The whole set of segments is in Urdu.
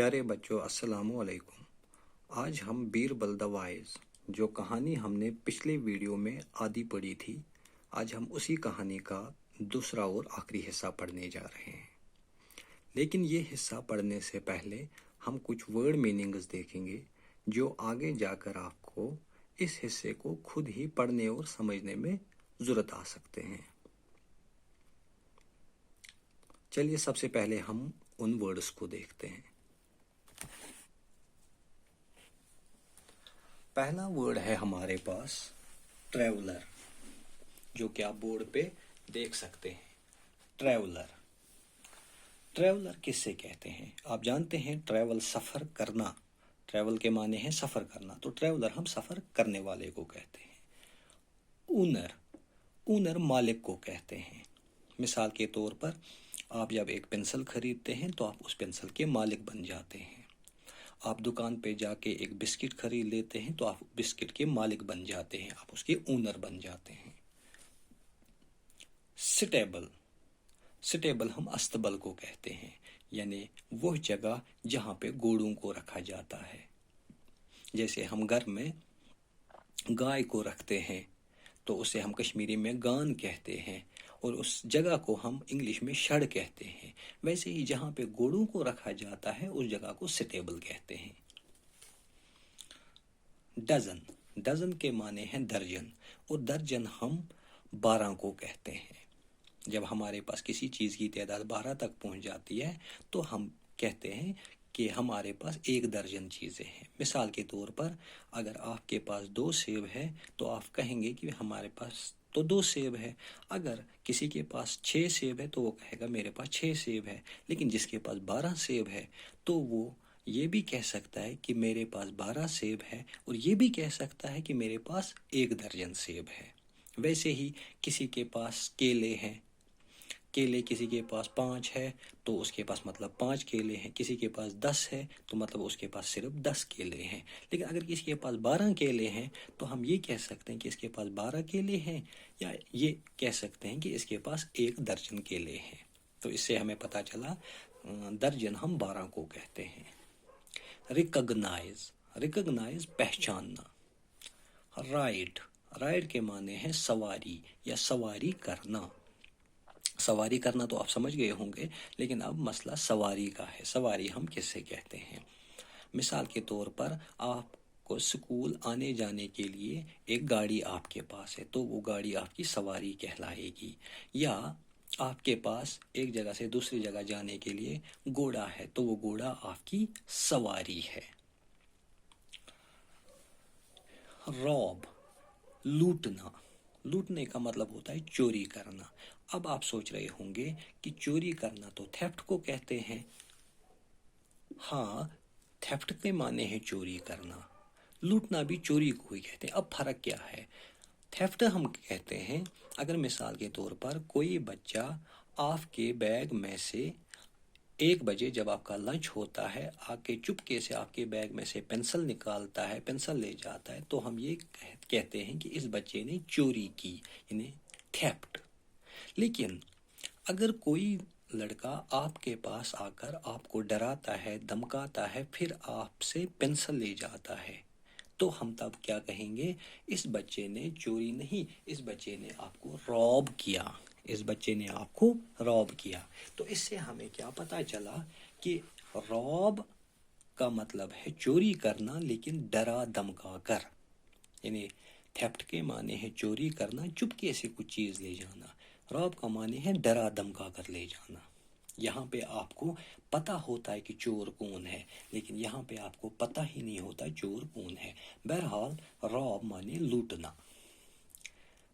پیارے بچوں، السلام علیکم۔ آج ہم بیربل دا وائز، جو کہانی ہم نے پچھلے ویڈیو میں آدھی پڑھی تھی، آج ہم اسی کہانی کا دوسرا اور آخری حصہ پڑھنے جا رہے ہیں۔ لیکن یہ حصہ پڑھنے سے پہلے ہم کچھ ورڈ میننگز دیکھیں گے جو آگے جا کر آپ کو اس حصے کو خود ہی پڑھنے اور سمجھنے میں ضرورت آ سکتے ہیں۔ چلیے سب سے پہلے ہم ان ورڈز کو دیکھتے ہیں۔ پہلا ورڈ ہے ہمارے پاس ٹریولر، جو کہ آپ بورڈ پہ دیکھ سکتے ہیں۔ ٹریولر، ٹریولر کس سے کہتے ہیں؟ آپ جانتے ہیں ٹریول سفر کرنا، ٹریول کے معنی ہے سفر کرنا، تو ٹریولر ہم سفر کرنے والے کو کہتے ہیں۔ اونر، اونر مالک کو کہتے ہیں۔ مثال کے طور پر آپ جب ایک پنسل خریدتے ہیں تو آپ اس پنسل کے مالک بن جاتے ہیں۔ آپ دکان پہ جا کے ایک بسکٹ خرید لیتے ہیں تو آپ بسکٹ کے مالک بن جاتے ہیں، آپ اس کے اونر بن جاتے ہیں۔ سٹیبل، سٹیبل ہم استبل کو کہتے ہیں، یعنی وہ جگہ جہاں پہ گھوڑوں کو رکھا جاتا ہے۔ جیسے ہم گھر میں گائے کو رکھتے ہیں تو اسے ہم کشمیری میں گان کہتے ہیں، اور اس جگہ کو ہم انگلش میں شڑ کہتے ہیں۔ ویسے ہی جہاں پہ گھوڑوں کو رکھا جاتا ہے اس جگہ کو سٹیبل کہتے ہیں۔ ڈزن، ڈزن کے معنی ہیں درجن، اور درجن ہم 12 کو کہتے ہیں۔ جب ہمارے پاس کسی چیز کی تعداد 12 تک پہنچ جاتی ہے تو ہم کہتے ہیں کہ ہمارے پاس 1 درجن چیزیں ہیں۔ مثال کے طور پر اگر آپ کے پاس 2 سیب ہے تو آپ کہیں گے کہ ہمارے پاس تو 2 سیب ہے۔ اگر کسی کے پاس 6 سیب ہے تو وہ کہے گا میرے پاس 6 سیب ہے۔ لیکن جس کے پاس 12 سیب ہے تو وہ یہ بھی کہہ سکتا ہے کہ میرے پاس 12 سیب ہے، اور یہ بھی کہہ سکتا ہے کہ میرے پاس 1 درجن سیب ہے۔ ویسے ہی کسی کے پاس کیلے ہیں، کیلے کسی کے پاس 5 ہے تو اس کے پاس مطلب 5 کیلے ہیں، کسی کے پاس 10 ہے تو مطلب اس کے پاس صرف 10 کیلے ہیں۔ لیکن اگر کسی کے پاس 12 کیلے ہیں تو ہم یہ کہہ سکتے ہیں کہ اس کے پاس 12 کیلے ہیں، یا یہ کہہ سکتے ہیں کہ اس کے پاس 1 درجن کیلے ہیں۔ تو اس سے ہمیں پتہ چلا درجن ہم 12 کو کہتے ہیں۔ ریکگنائز، ریکگنائز پہچاننا۔ رائڈ، رائڈ کے معنی ہے سواری یا سواری کرنا۔ سواری کرنا تو آپ سمجھ گئے ہوں گے، لیکن اب مسئلہ سواری کا ہے۔ سواری ہم کس سے کہتے ہیں؟ مثال کے طور پر آپ کو سکول آنے جانے کے لیے ایک گاڑی آپ کے پاس ہے تو وہ گاڑی آپ کی سواری کہلائے گی۔ یا آپ کے پاس ایک جگہ سے دوسری جگہ جانے کے لیے گھوڑا ہے تو وہ گھوڑا آپ کی سواری ہے۔ روب، لوٹنا، لوٹنے کا مطلب ہوتا ہے چوری کرنا۔ اب آپ سوچ رہے ہوں گے کہ چوری کرنا تو تھیفٹ کو کہتے ہیں۔ ہاں، تھیفٹ کے معنی ہے چوری کرنا، لوٹنا بھی چوری کو ہی کہتے ہیں۔ اب فرق کیا ہے؟ تھیفٹ ہم کہتے ہیں اگر مثال کے طور پر کوئی بچہ آپ کے بیگ میں سے 1 بجے جب آپ کا لنچ ہوتا ہے آ کے چپکے سے آپ کے بیگ میں سے پنسل نکالتا ہے، پنسل لے جاتا ہے، تو ہم یہ کہتے ہیں کہ اس بچے نے چوری کی، یعنی تھیفٹ۔ لیکن اگر کوئی لڑکا آپ کے پاس آ کر آپ کو ڈراتا ہے، دھمکاتا ہے، پھر آپ سے پنسل لے جاتا ہے تو ہم تب کیا کہیں گے؟ اس بچے نے چوری نہیں، اس بچے نے آپ کو روب کیا، اس بچے نے آپ کو روب کیا۔ تو اس سے ہمیں کیا پتہ چلا کہ روب کا مطلب ہے چوری کرنا، لیکن ڈرا دھمکا کر، یعنی تھیفٹ کے معنی ہے چوری کرنا، چپکے سے کچھ چیز لے جانا۔ روب کا معنی ہے ڈرا دھمکا کر لے جانا۔ یہاں پہ آپ کو پتہ ہوتا ہے کہ چور کون ہے، لیکن یہاں پہ آپ کو پتہ ہی نہیں ہوتا چور کون ہے۔ بہرحال روب معنی لوٹنا۔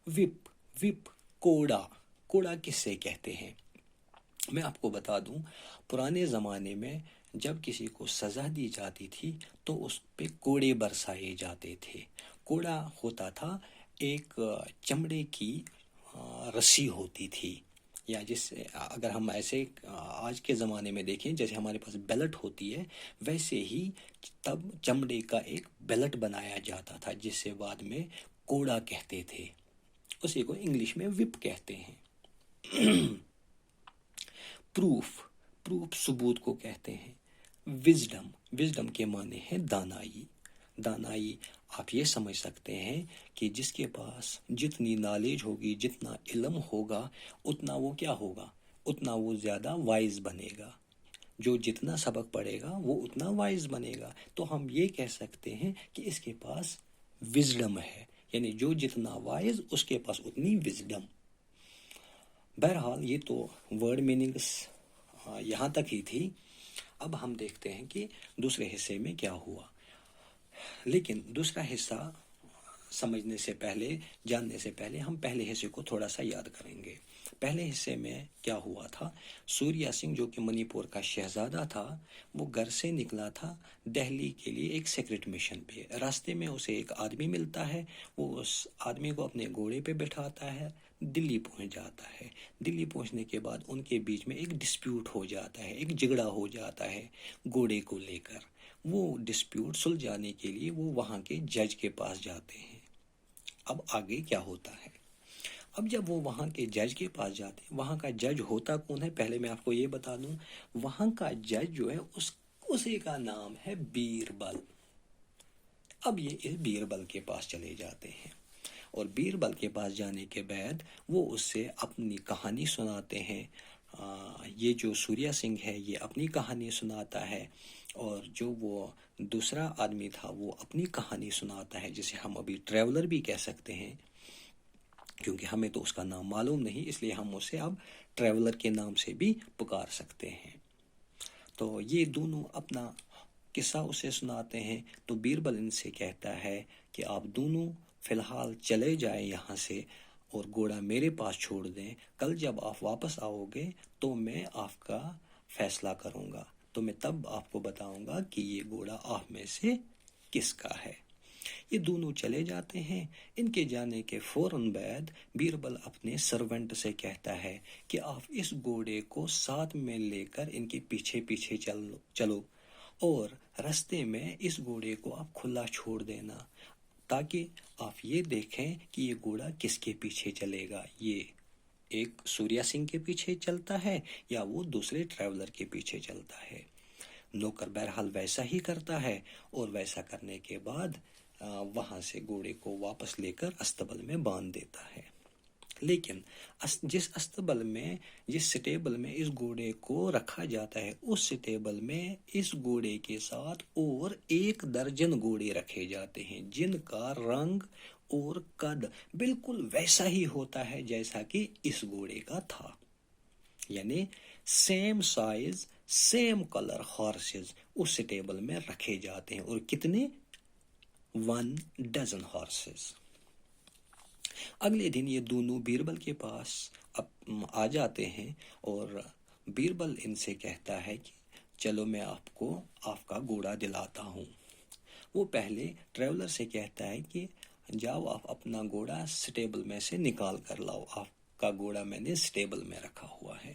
وپ، وپ کوڑا، کوڑا کس سے کہتے ہیں؟ میں آپ کو بتا دوں، پرانے زمانے میں جب کسی کو سزا دی جاتی تھی تو اس پہ کوڑے برسائے جاتے تھے۔ کوڑا ہوتا تھا ایک چمڑے کی رسی ہوتی تھی، یا جس سے اگر ہم ایسے آج کے زمانے میں دیکھیں جیسے ہمارے پاس بیلٹ ہوتی ہے، ویسے ہی تب چمڑے کا ایک بیلٹ بنایا جاتا تھا جس سے بعد میں کوڑا کہتے تھے، اسی کو انگلش میں وپ کہتے ہیں۔ پروف، پروف ثبوت کو کہتے ہیں۔ وزڈم، وزڈم کے معنی ہے دانائی. دانائی آپ یہ سمجھ سکتے ہیں کہ جس کے پاس جتنی نالج ہوگی، جتنا علم ہوگا، اتنا وہ کیا ہوگا، اتنا وہ زیادہ وائز بنے گا. جو جتنا سبق پڑھے گا وہ اتنا وائز بنے گا. تو ہم یہ کہہ سکتے ہیں کہ اس کے پاس وزڈم ہے، یعنی جو جتنا وائز اس کے پاس اتنی وزڈم. بہرحال یہ تو ورڈ میننگس یہاں تک ہی تھی. اب ہم دیکھتے ہیں کہ دوسرے حصے میں کیا ہوا. لیکن دوسرا حصہ سمجھنے سے پہلے، جاننے سے پہلے ہم پہلے حصے کو تھوڑا سا یاد کریں گے. پہلے حصے میں کیا ہوا تھا؟ سوریا سنگھ جو کہ منی پور کا شہزادہ تھا، وہ گھر سے نکلا تھا دہلی کے لیے ایک سیکرٹ مشن پہ. راستے میں اسے ایک آدمی ملتا ہے، وہ اس آدمی کو اپنے گھوڑے پہ بٹھاتا ہے، دلی پہنچ جاتا ہے. دلی پہنچنے کے بعد ان کے بیچ میں ایک ڈسپیوٹ ہو جاتا ہے، ایک جھگڑا ہو جاتا ہے گھوڑے کو لے کر. وہ ڈسپیوٹ سلجھانے کے لیے وہ وہاں کے جج کے پاس جاتے ہیں. اب آگے کیا ہوتا ہے؟ اب جب وہ وہاں کے جج کے پاس جاتے ہیں، وہاں کا جج ہوتا کون ہے پہلے میں آپ کو یہ بتا دوں. وہاں کا جج جو ہے اسی کا نام ہے بیربل. اب یہ اس بیربل کے پاس چلے جاتے ہیں، اور بیربل کے پاس جانے کے بعد وہ اس سے اپنی کہانی سناتے ہیں. یہ جو سوریا سنگھ ہے یہ اپنی کہانی سناتا ہے، اور جو وہ دوسرا آدمی تھا وہ اپنی کہانی سناتا ہے، جسے ہم ابھی ٹریولر بھی کہہ سکتے ہیں، کیونکہ ہمیں تو اس کا نام معلوم نہیں، اس لیے ہم اسے اب ٹریولر کے نام سے بھی پکار سکتے ہیں. تو یہ دونوں اپنا قصہ اسے سناتے ہیں. تو بیربل ان سے کہتا ہے کہ آپ دونوں فی الحال چلے جائیں یہاں سے، اور گھوڑا میرے پاس چھوڑ دیں. کل جب آپ واپس آؤ گے تو میں آپ کا فیصلہ کروں گا، تو میں تب آپ کو بتاؤں گا کہ یہ گھوڑا آپ میں سے کس کا ہے. یہ دونوں چلے جاتے ہیں. ان کے جانے کے فوراً بعد بیربل اپنے سرونٹ سے کہتا ہے کہ آپ اس گھوڑے کو ساتھ میں لے کر ان کے پیچھے پیچھے چلو، اور رستے میں اس گھوڑے کو آپ کھلا چھوڑ دینا، تاکہ آپ یہ دیکھیں کہ یہ گھوڑا کس کے پیچھے چلے گا، یہ ایک سوریا سنگھ کے پیچھے چلتا ہے یا وہ دوسرے ٹریولر کے پیچھے چلتا ہے. نوکر بہرحال ویسا ہی کرتا ہے، اور ویسا کرنے کے بعد وہاں سے گھوڑے کو واپس لے کر استبل میں باندھ دیتا ہے. لیکن جس استبل میں، جس سٹیبل میں اس گھوڑے کو رکھا جاتا ہے، اس سٹیبل میں اس گھوڑے کے ساتھ اور 1 درجن گھوڑے رکھے جاتے ہیں، جن کا رنگ اور قد بالکل ویسا ہی ہوتا ہے جیسا کہ اس گھوڑے کا تھا. یعنی same size, same colour horses اس سٹیبل میں رکھے جاتے ہیں. اور کتنے؟ 1 ڈزن ہارسز. اگلے دن یہ دونوں بیربل کے پاس آ جاتے ہیں، اور بیربل ان سے کہتا ہے کہ چلو میں آپ کا گھوڑا دلاتا ہوں. وہ پہلے ٹریولر سے کہتا ہے کہ جاؤ آپ اپنا گھوڑا سٹیبل میں سے نکال کر لاؤ، آپ کا گھوڑا میں نے سٹیبل میں رکھا ہوا ہے.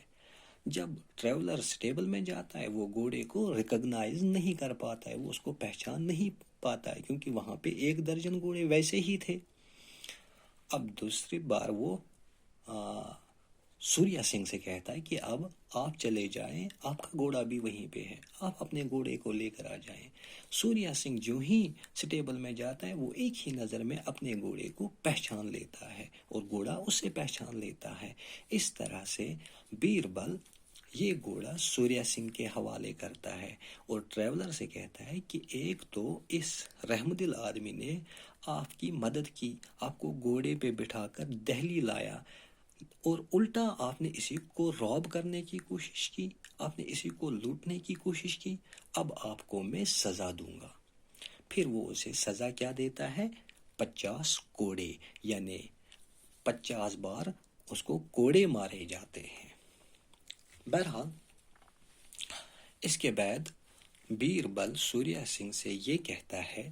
جب ٹریولر سٹیبل میں جاتا ہے وہ گھوڑے کو ریکگنائز نہیں کر پاتا ہے، وہ اس کو پہچان نہیں پاتا ہے، کیونکہ وہاں پہ 1 درجن گھوڑے ویسے ہی تھے. اب دوسری بار وہ سوریا سنگھ سے کہتا ہے کہ اب آپ چلے جائیں، آپ کا گھوڑا بھی وہیں پہ ہے، آپ اپنے گھوڑے کو لے کر آ جائیں. سوریا سنگھ جو ہی سٹیبل میں جاتا ہے وہ ایک ہی نظر میں اپنے گھوڑے کو پہچان لیتا ہے، اور گھوڑا اسے پہچان لیتا ہے. اس طرح سے بیربل یہ گھوڑا سوریا سنگھ کے حوالے کرتا ہے، اور ٹریولر سے کہتا ہے کہ ایک تو اس رحم دل آدمی نے آپ کی مدد کی، آپ کو گھوڑے پہ بٹھا کر دہلی لایا، اور الٹا آپ نے اسی کو روب کرنے کی کوشش کی، آپ نے اسی کو لوٹنے کی کوشش کی. اب آپ کو میں سزا دوں گا. پھر وہ اسے سزا کیا دیتا ہے؟ 50 کوڑے، یعنی 50 بار اس کو کوڑے مارے جاتے ہیں. بہرحال اس کے بعد بیربل سوریا سنگھ سے یہ کہتا ہے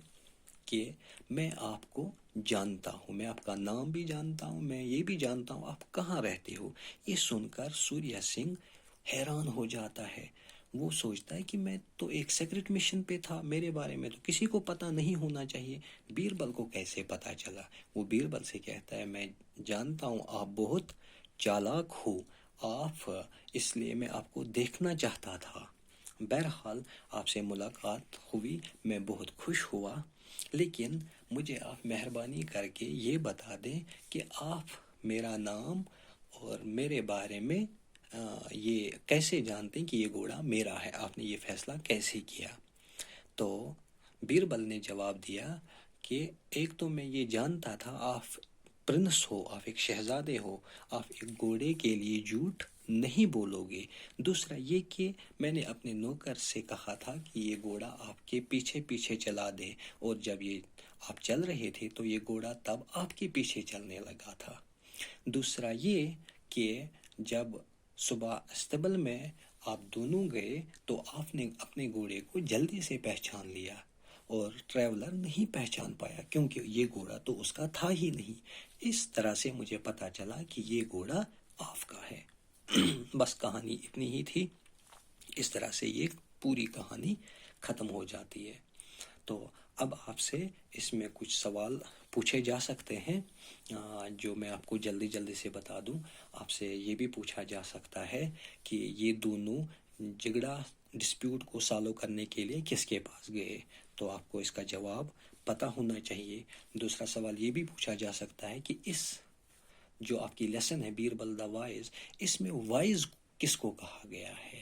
کہ میں آپ کو جانتا ہوں، میں آپ کا نام بھی جانتا ہوں، میں یہ بھی جانتا ہوں آپ کہاں رہتے ہو. یہ سن کر سوریا سنگھ حیران ہو جاتا ہے. وہ سوچتا ہے کہ میں تو ایک سیکرٹ مشن پہ تھا، میرے بارے میں تو کسی کو پتہ نہیں ہونا چاہیے، بیربل کو کیسے پتہ چلا؟ وہ بیربل سے کہتا ہے میں جانتا ہوں آپ بہت چالاک ہو، اس لیے میں آپ کو دیکھنا چاہتا تھا. بہرحال آپ سے ملاقات ہوئی، میں بہت خوش ہوا، لیکن مجھے آپ مہربانی کر کے یہ بتا دیں کہ آپ میرا نام اور میرے بارے میں یہ کیسے جانتے ہیں کہ یہ گھوڑا میرا ہے، آپ نے یہ فیصلہ کیسے کیا؟ تو بیربل نے جواب دیا کہ ایک تو میں یہ جانتا تھا آپ پرنس ہو، آپ ایک شہزادے ہو، آپ ایک گھوڑے کے لیے جھوٹ نہیں بولو گے۔ دوسرا یہ کہ میں نے اپنے نوکر سے کہا تھا کہ یہ گھوڑا آپ کے پیچھے پیچھے چلا دے، اور جب یہ آپ چل رہے تھے تو یہ گھوڑا تب آپ کے پیچھے چلنے لگا تھا۔ دوسرا یہ کہ جب صبح استبل میں آپ دونوں گئے تو آپ نے اپنے گھوڑے کو جلدی سے پہچان لیا، اور ٹریولر نہیں پہچان پایا کیونکہ یہ گھوڑا تو اس کا تھا ہی نہیں۔ اس طرح سے مجھے پتا چلا کہ یہ گھوڑا آپ کا ہے۔ بس کہانی اتنی ہی تھی، اس طرح سے یہ پوری کہانی ختم ہو جاتی ہے۔ تو اب آپ سے اس میں کچھ سوال پوچھے جا سکتے ہیں جو میں آپ کو جلدی جلدی سے بتا دوں۔ آپ سے یہ بھی پوچھا جا سکتا ہے کہ یہ دونوں جھگڑا ڈسپیوٹ کو سالو کرنے کے لیے کس کے پاس گئے، تو آپ کو اس کا جواب پتہ ہونا چاہیے۔ دوسرا سوال یہ بھی پوچھا جا سکتا ہے کہ اس جو آپ کی لیسن ہے بیربل دا وائز، اس میں وائز کس کو کہا گیا ہے،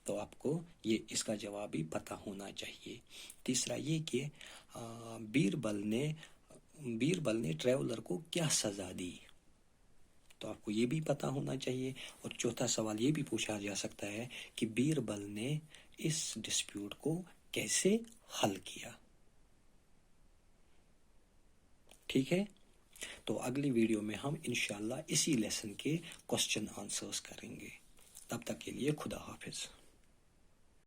تو آپ کو یہ اس کا جواب بھی پتہ ہونا چاہیے۔ تیسرا یہ کہ بیربل نے ٹریولر کو کیا سزا دی، تو آپ کو یہ بھی پتہ ہونا چاہیے۔ اور چوتھا سوال یہ بھی پوچھا جا سکتا ہے کہ بیربل نے اس ڈسپیوٹ کو کیسے حل کیا۔ ٹھیک ہے، تو اگلی ویڈیو میں ہم انشاءاللہ اسی لیسن کے کوسچن آنسرز کریں گے۔ تب تک کے لیے خدا حافظ۔